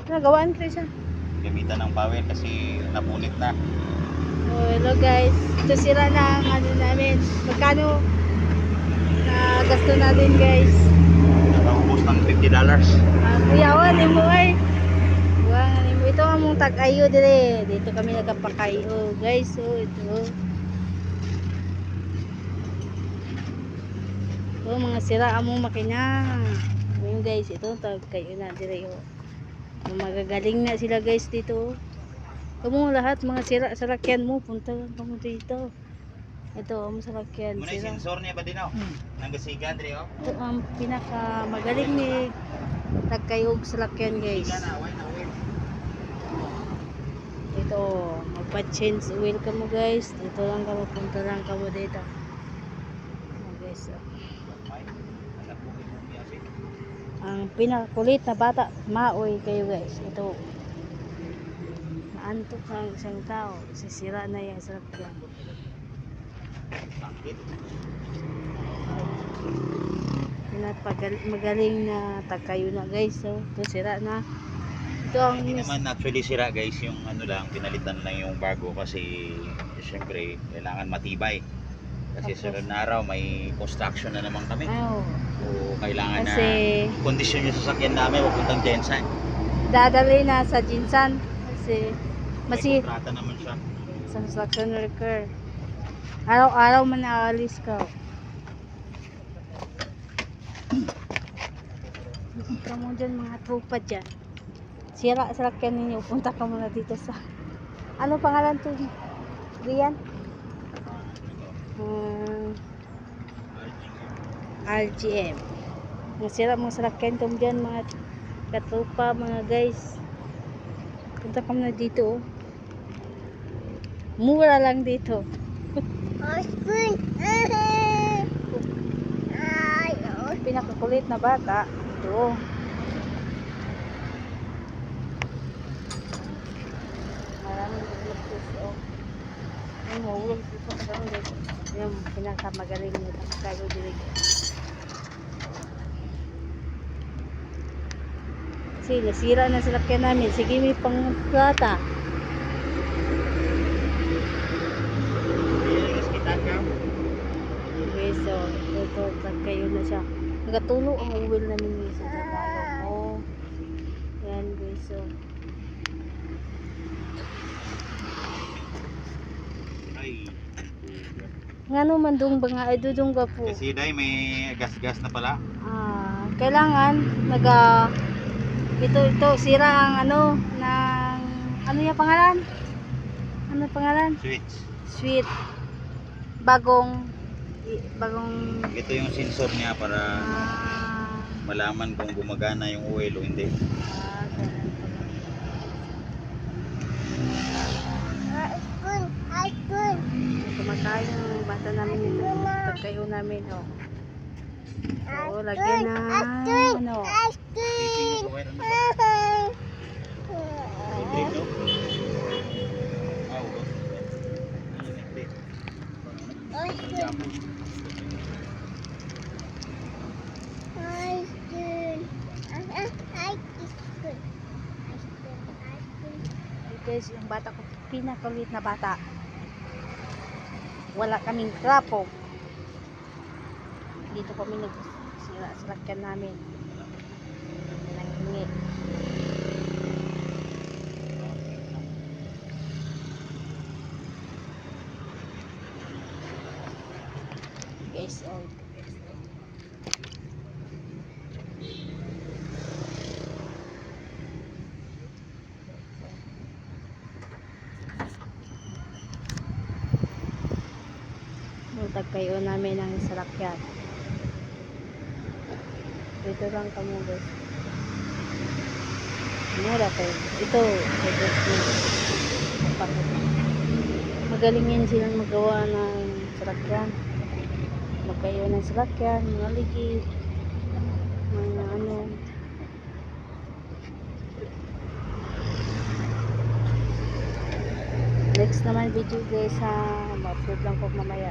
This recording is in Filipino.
Nagawaan ko siya. Gamitan ng power kasi napunit na. Oh, hello guys. Ito sira na ang ano namin. Magkano na gasto natin guys? Nakaubos ng $50. Kuyawan, mo ay. Buwangan mo. Ito ang mong tag-ayo dire. Dito kami nagkapakayo guys. So ito. Ito mga sira among makina. Ngayon guys, ito tag-ayo na dire. Magagaling na sila guys dito. Kamu lahat mga sira sa lakyan mo, punta kamu dito. Ito ang salakyan Muna sira. sensor niya ba din oh? Nanggasigan diri oh. Ito ang pinaka magaling ni tagkayog sa lakyan guys. Ito, magpa-change oil ka mo guys. Dito lang ka punta lang ka mo dito. Guys. Ang pinakakulit na bata, maoy kayo guys. Ito. Naantok ng isang tao. Sisira na yung salakyan. Magaling na tagkayo na guys. So, ito sira na. Ito ang Hindi naman actually sira guys, yung ano lang, pinalitan lang yung bago kasi syempre kailangan matibay. Kasi sunod na araw may construction na naman kami. oh, O kailangan kasi na kondisyon yung sasakyan namin, papuntang Jensen. dadali na sa Jinsan kasi May kontrata naman siya. sa construction worker. Araw-araw man naalis ka. Punta mo dyan mga tropa dyan. Sira sa lakyan ninyo. Punta ka muna dito sa... Ano pangalan to? Rian? RGM. Sira mga sa lakyan to dyan mga katropa mga guys. Punta ka muna dito. Mura lang dito. Pinakakulit na bata ito. Maraming gusto oh. Yung mahulog dito sa kanila. Yung pinakamagaling nito kayo dito. Kasi nasira na sila kaya namin. Sige, may pangplata. Okay, so ito kayo na siya. Nagatulo ang uwil namin guys. Oh. Yan guys. So. Ay. Ngano man dong ba nga idudong ba po? Kasi dahil may gas-gas na pala. Kailangan ito sira ang ano ng ano yung pangalan? Ano pangalan? Sweet. Bagong Ito yung sensor niya para malaman kung gumagana yung oil o hindi. Kumakain yung bata namin ito. Pagkayo namin oh. Oo, lagyan na ano. Guys, yung bata ko, pinakalit na bata. Wala kaming trapo. Dito kami nagsira sa lakyan namin. Nanghingi. Guys, oh. Kayo namin ang salakyan. Dito lang kamo guys. Mura kayo. Ito. Magaling yan silang magawa ng salakyan. Magkayo ng salakyan, mga ligid, mga ano. Next naman video guys ha. Ma-upload lang po mamaya.